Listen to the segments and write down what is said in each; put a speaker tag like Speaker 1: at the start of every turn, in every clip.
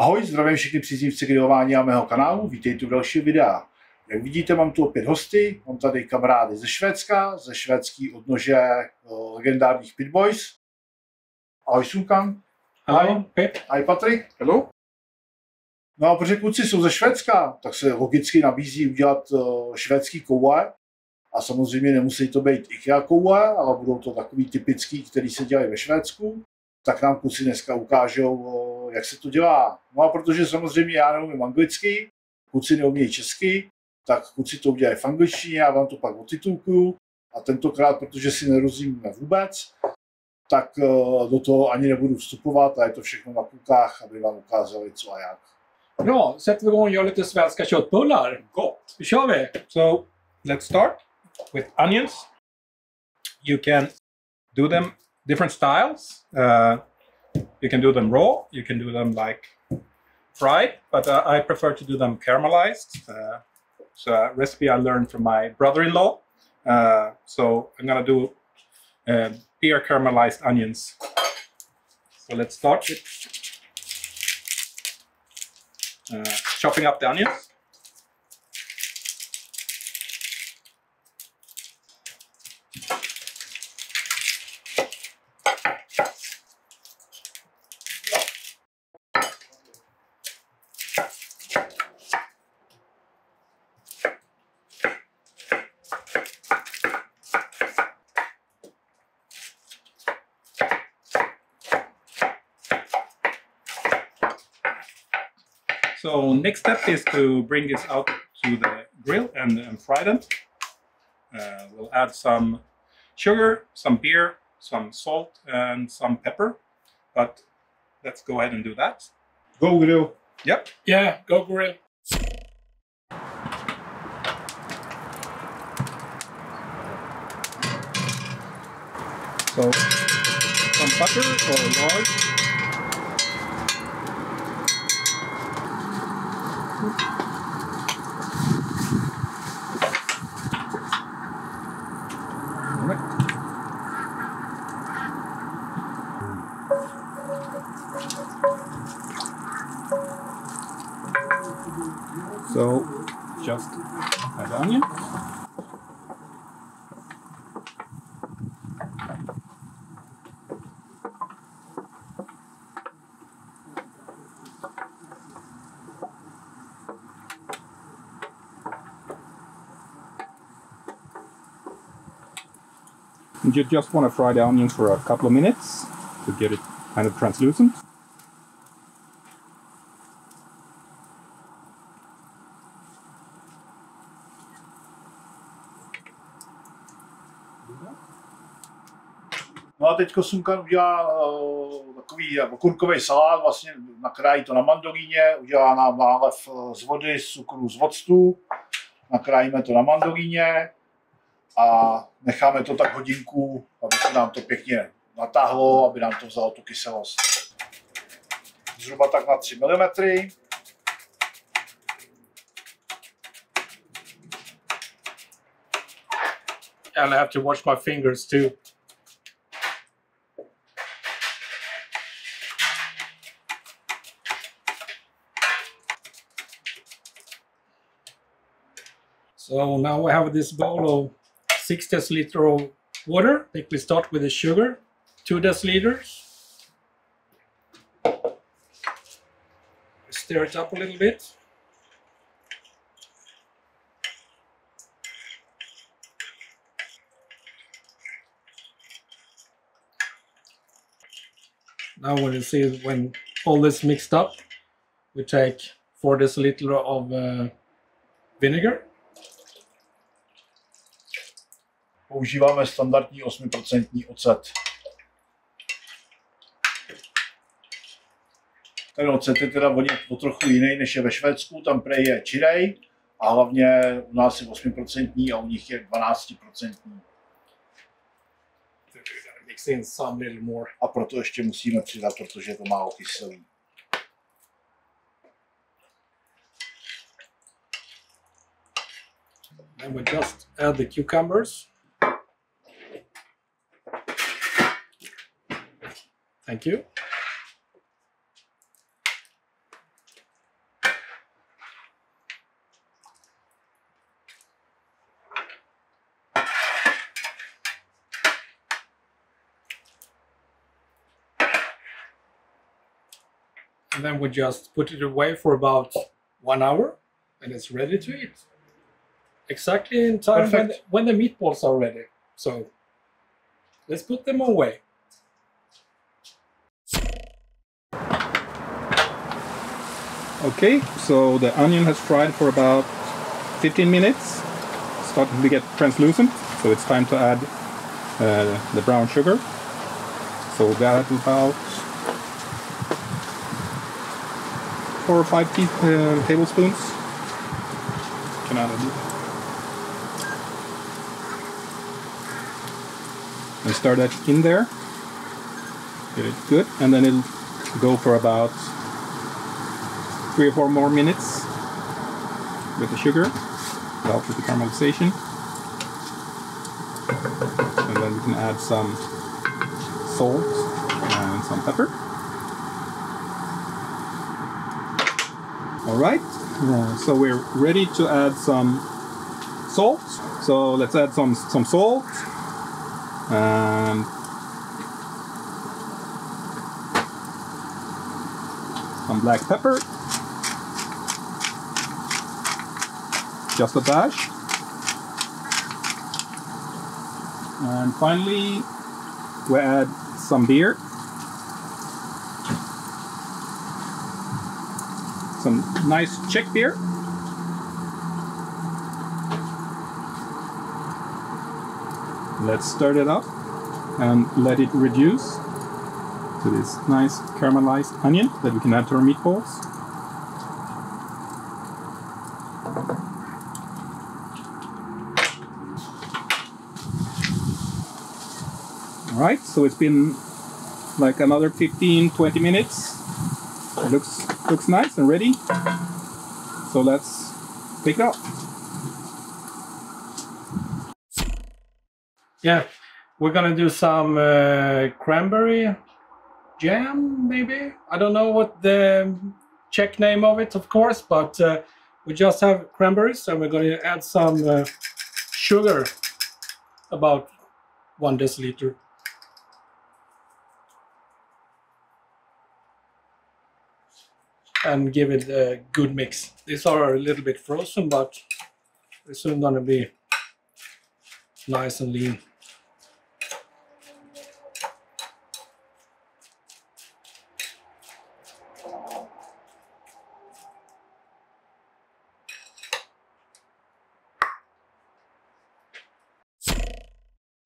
Speaker 1: Ahoj, zdravím všechny příznivci grilování a mého kanálu, vítejte u dalšího videa. Jak vidíte, mám tu opět hosty, mám tady kamarády ze Švédska, ze švédských odnože legendárních Pit Boys. Ahoj Sunkan.
Speaker 2: Ahoj.
Speaker 1: Ahoj Patrik.
Speaker 2: Hello.
Speaker 1: No a protože kluci jsou ze Švédska, tak se logicky nabízí udělat švédský koule. A samozřejmě nemusí to být IKEA koule, ale budou to takový typický, který se dělají ve Švédsku. Tak nám kluci dneska ukážou, jak se to dělá. No a protože samozřejmě já neumím anglicky, kluci neumějí česky, tak kluci to udělají v angličtině, já vám to pak otitulkuju. A tentokrát, protože si nerozumíme vůbec, tak do toho ani nebudu vstupovat a je to všechno na klukách, aby vám ukázali co a jak.
Speaker 2: Bra, sätter vi igång och gör lite svenska köttbullar. Gott, då kör vi! So, let's start with onions. You can do them different styles. You can do them raw, you can do them like fried, but I prefer to do them caramelized. It's a recipe I learned from my brother-in-law. So I'm gonna do beer caramelized onions. So let's start with chopping up the onions. So next step is to bring this out to the grill and fry them. We'll add some sugar, some beer, some salt and some pepper. But let's go ahead and do that.
Speaker 1: Go grill.
Speaker 2: Yep. Yeah, go grill. So some butter or lard. So just add onion. You just want to fry the onions for a couple of minutes to get it kind of translucent.
Speaker 1: No a teďko Sunkan udělá takový okurkový salát, vlastně nakrájí to na mandolíně, udělá nám nálev z vody, z cukru, z octu, nakrájíme to na mandolíně a necháme to tak hodinku, aby se nám to pěkně natáhlo, aby nám to vzalo tu kyselost. Zhruba tak na 3 mm.
Speaker 2: And I have to watch my fingers too. So now we have this bowl of 6 deciliters of water. I think we start with the sugar, 2 deciliters. Stir it up a little bit. Now when you see when all this mixed up, we take 4 deciliters of vinegar.
Speaker 1: Používáme standardní 8% ocet. Ten ocet je teda o trochu jiný, než je ve Švédsku, tam prej je čirej a hlavně u nás je 8% a u nich je 12%. A proto ještě musíme přidat, protože je to málo kyselý.
Speaker 2: And we just add the cucumbers. Thank you. And then we just put it away for about 1 hour, and it's ready to eat. Exactly in time when the meatballs are ready. So let's put them away. Okay, so the onion has fried for about 15 minutes, starting to get translucent, so it's time to add the brown sugar. So we'll add about 4 or 5 tablespoons. Can add and start that in there. Get it good, and then it'll go for about 3 or 4 more minutes with the sugar. It helps with the caramelization. And then we can add some salt and some pepper. Alright, so we're ready to add some salt. So let's add some salt and some black pepper. Just a dash. And finally, we add some beer. Some nice Czech beer. Let's stir it up and let it reduce to this nice caramelized onion that we can add to our meatballs. Alright, so it's been like another 15-20 minutes. It looks nice and ready. So let's take it out. Yeah, we're gonna do some cranberry jam, maybe? I don't know what the Czech name of it, of course, but we just have cranberries and we're gonna add some sugar, about 1 deciliter. And give it a good mix. These are a little bit frozen, but they're soon gonna be nice and lean.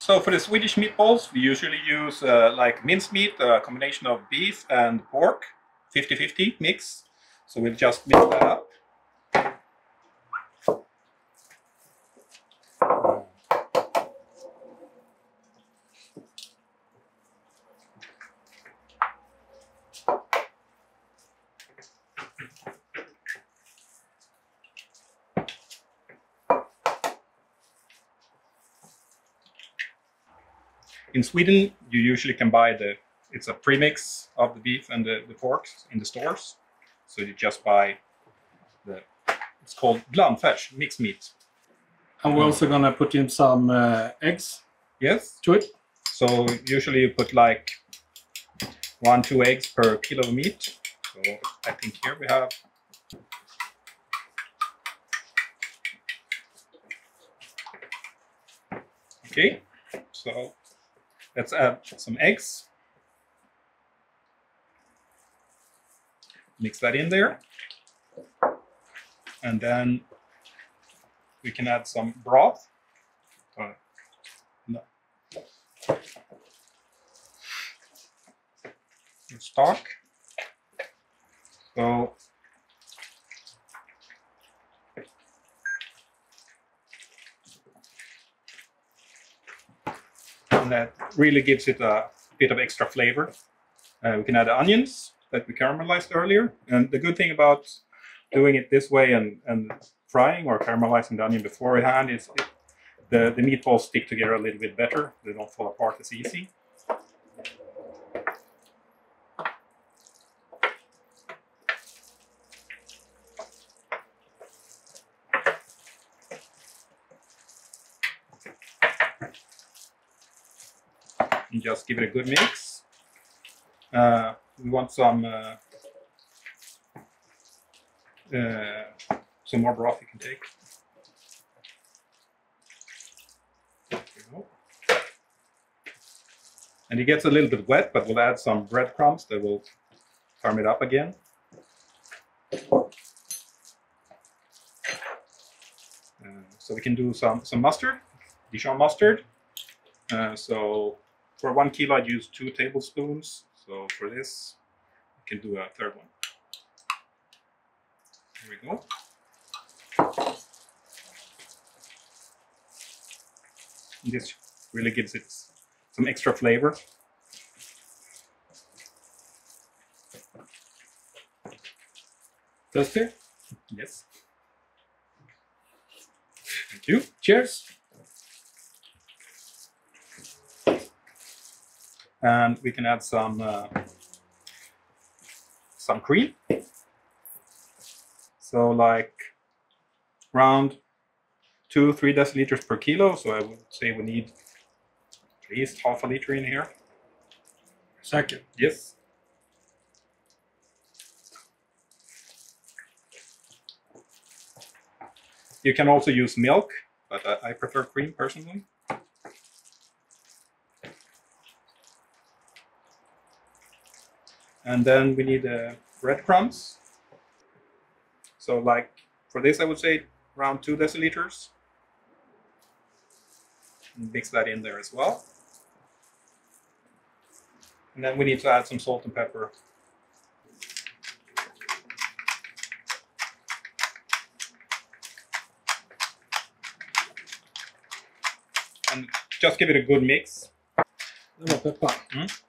Speaker 2: So for the Swedish meatballs, we usually use like mincemeat, a combination of beef and pork, 50-50 mix. So we'll just mix that up. In Sweden, you usually can buy it's a premix of the beef and the pork in the stores. So you just buy it's called blandfärs, mixed meat. And we're also gonna put in some eggs. Yes. To it. So usually you put like 1-2 eggs per kilo of meat. So I think here we have okay. So let's add some eggs. Mix that in there. And then we can add some broth. No. Stock. So and that really gives it a bit of extra flavor. We can add onions that we caramelized earlier. And the good thing about doing it this way and frying or caramelizing the onion beforehand is the meatballs stick together a little bit better. They don't fall apart as easy. And just give it a good mix. We want some some more broth you can take. There we go. And it gets a little bit wet, but we'll add some breadcrumbs that will firm it up again. So we can do some mustard, Dijon mustard. So for 1 kilo, I'd use 2 tablespoons. So for this, we can do a third one. Here we go. This really gives it some extra flavor.
Speaker 3: Thirsty?
Speaker 2: Yes. Thank you.
Speaker 3: Cheers.
Speaker 2: And we can add some cream. So like around 2-3 deciliters per kilo. So I would say we need at least half a liter in here.
Speaker 3: Second.
Speaker 2: Yes. You can also use milk, but I prefer cream personally. And then we need breadcrumbs. So like for this, I would say around 2 deciliters. And mix that in there as well. And then we need to add some salt and pepper. And just give it a good mix.
Speaker 3: Little pepper.
Speaker 2: Mm.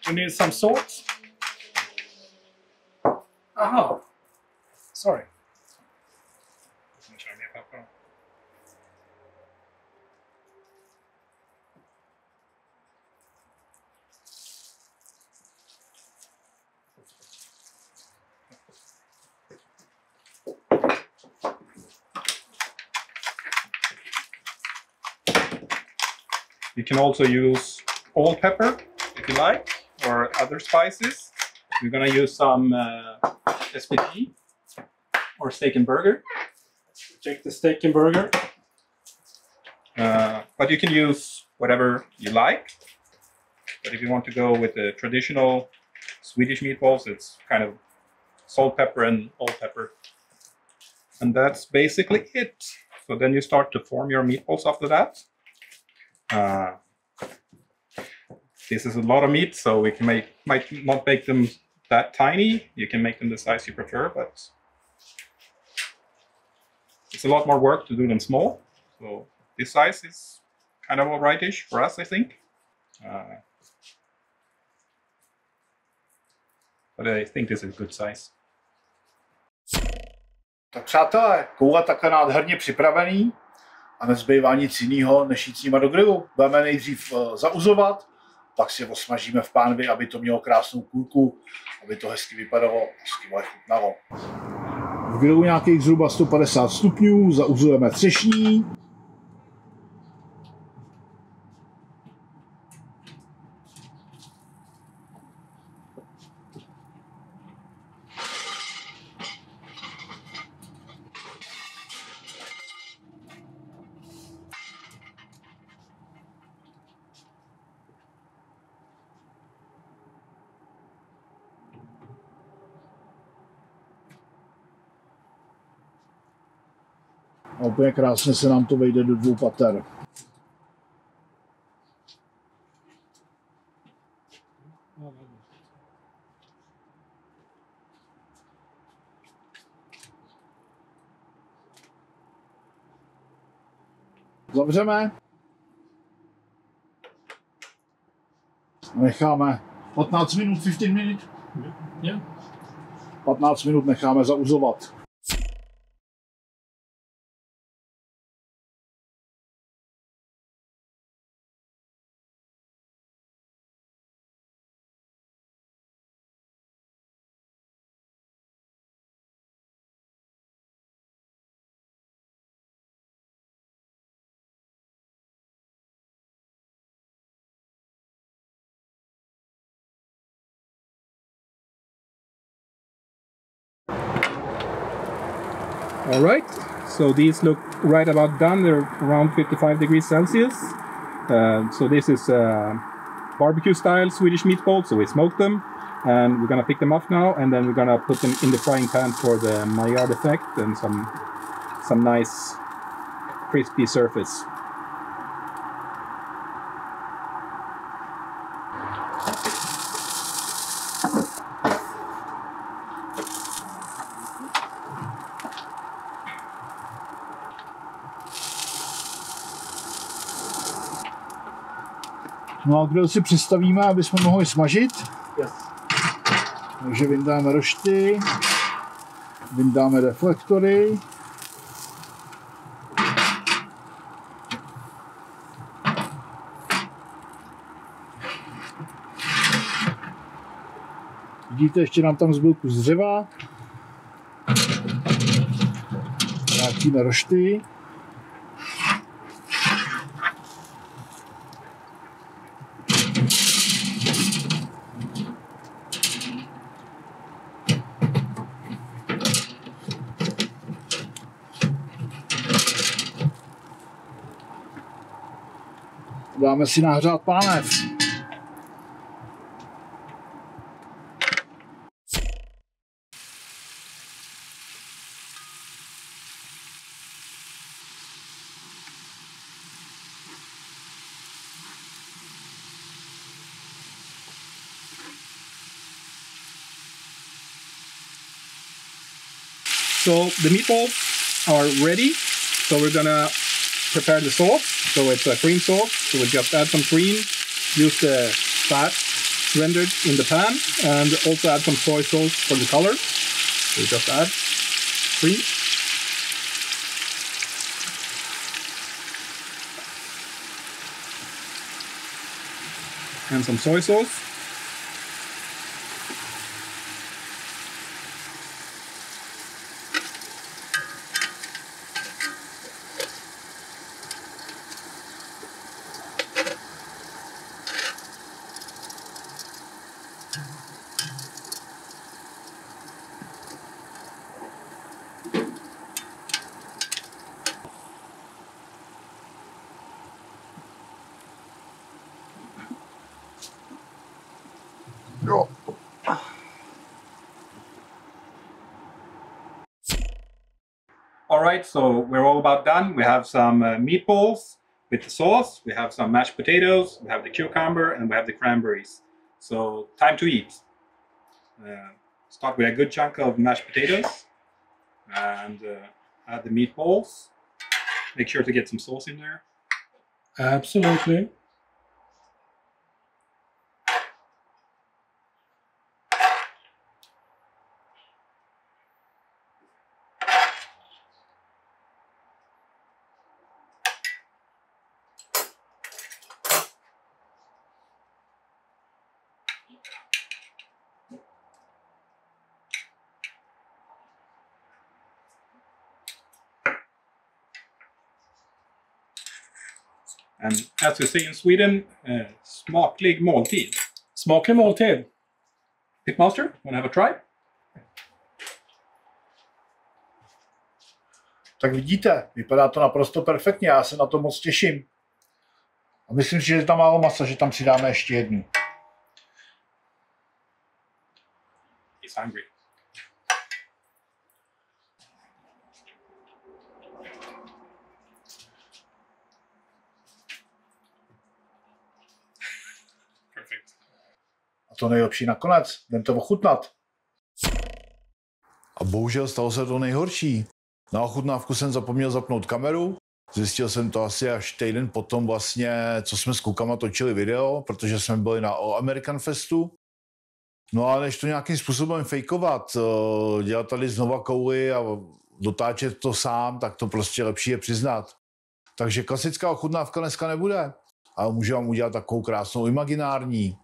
Speaker 3: We need some salt. Aha. Sorry.
Speaker 2: You can also use all pepper if you like, or other spices. We're gonna use some SPG or steak and burger.
Speaker 3: Check the steak and burger.
Speaker 2: But you can use whatever you like. But if you want to go with the traditional Swedish meatballs, it's kind of salt, pepper, and all pepper. And that's basically it. So then you start to form your meatballs after that. This is a lot of meat, so we can might not make them that tiny. You can make them the size you prefer, but it's a lot more work to do them small. So this size is kind of alright-ish for us, I think. But I think this is a good size.
Speaker 1: Tak přátelé, koule takhle nádherně připravený a nezbývá nic jiného, než jít s nima do grilu. Budeme nejdřív zauzovat, pak si ho smažíme v pánvi, aby to mělo krásnou kůlku, aby to hezky vypadalo, hezky chutnalo. V grilu nějakých zhruba 150 stupňů, zauzujeme třešní. A úplně krásně se nám to vejde do 2 pater. Zavřeme. Necháme 15 minut, 15 minut.
Speaker 3: Yeah.
Speaker 1: 15 minut necháme zauzovat.
Speaker 2: All right, so these look right about done. They're around 55 degrees Celsius. So this is barbecue style Swedish meatballs, so we smoked them. And we're gonna pick them up now, and then we're gonna put them in the frying pan for the Maillard effect and some nice crispy surface.
Speaker 1: No a grill si přistavíme, aby jsme mohli smažit.
Speaker 3: Yes.
Speaker 1: Takže vyndáme rošty, vyndáme deflektory. Vidíte, ještě nám tam zbyl kus dřeva. Vrátíme rošty. Dáme si nahřát pánec.
Speaker 2: So the meatballs are ready. So we're gonna prepare the sauce. So it's a cream sauce. So we'll just add some cream, use the fat rendered in the pan, and also add some soy sauce for the color. So we just add cream. And some soy sauce. All right, so we're all about done. We have some meatballs with the sauce. We have some mashed potatoes. We have the cucumber, and we have the cranberries. So time to eat. Start with a good chunk of mashed potatoes, and add the meatballs. Make sure to get some sauce in there.
Speaker 3: Absolutely.
Speaker 2: And as we say in Sweden, smaklig måltid.
Speaker 3: Smaklig måltid.
Speaker 2: Pitmaster, wanna have a try?
Speaker 1: Tak vidíte, vypadá to naprosto perfektně, já se na to moc těším. A myslím si, že je tam málo masa, že tam přidáme ještě jednu.
Speaker 2: He's hungry.
Speaker 1: A to nejlepší nakonec, jdem to ochutnat. A bohužel stalo se to nejhorší. Na ochutnávku jsem zapomněl zapnout kameru. Zjistil jsem to asi až týden potom vlastně, co jsme s klukama točili video, protože jsme byli na American Festu. No a než to nějakým způsobem fejkovat, dělat tady znova kouli a dotáčet to sám, tak to prostě lepší je přiznat. Takže klasická ochutnávka dneska nebude, ale můžu vám udělat takovou krásnou imaginární.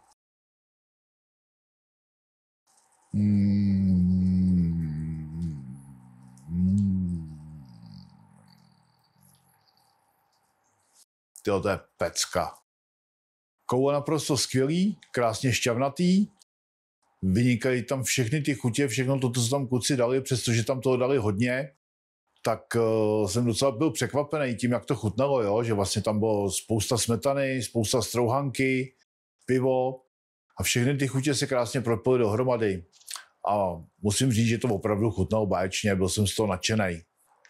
Speaker 1: Tyjo, to je pecka. Koule naprosto skvělý, krásně šťavnatý. Vynikají tam všechny ty chutě, všechno to, co tam kluci dali, přestože tam toho dali hodně. tak jsem docela byl překvapený tím, jak to chutnalo, jo? Že vlastně tam bylo spousta smetany, spousta strouhanky, pivo a všechny ty chutě se krásně propily dohromady. A musím říct, že to opravdu chutnalo báječně, byl jsem z toho nadšenej.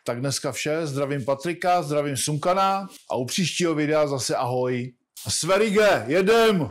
Speaker 1: Tak dneska vše, zdravím Patrika, zdravím Sunkana a u příštího videa zase ahoj. Sverige, jedem!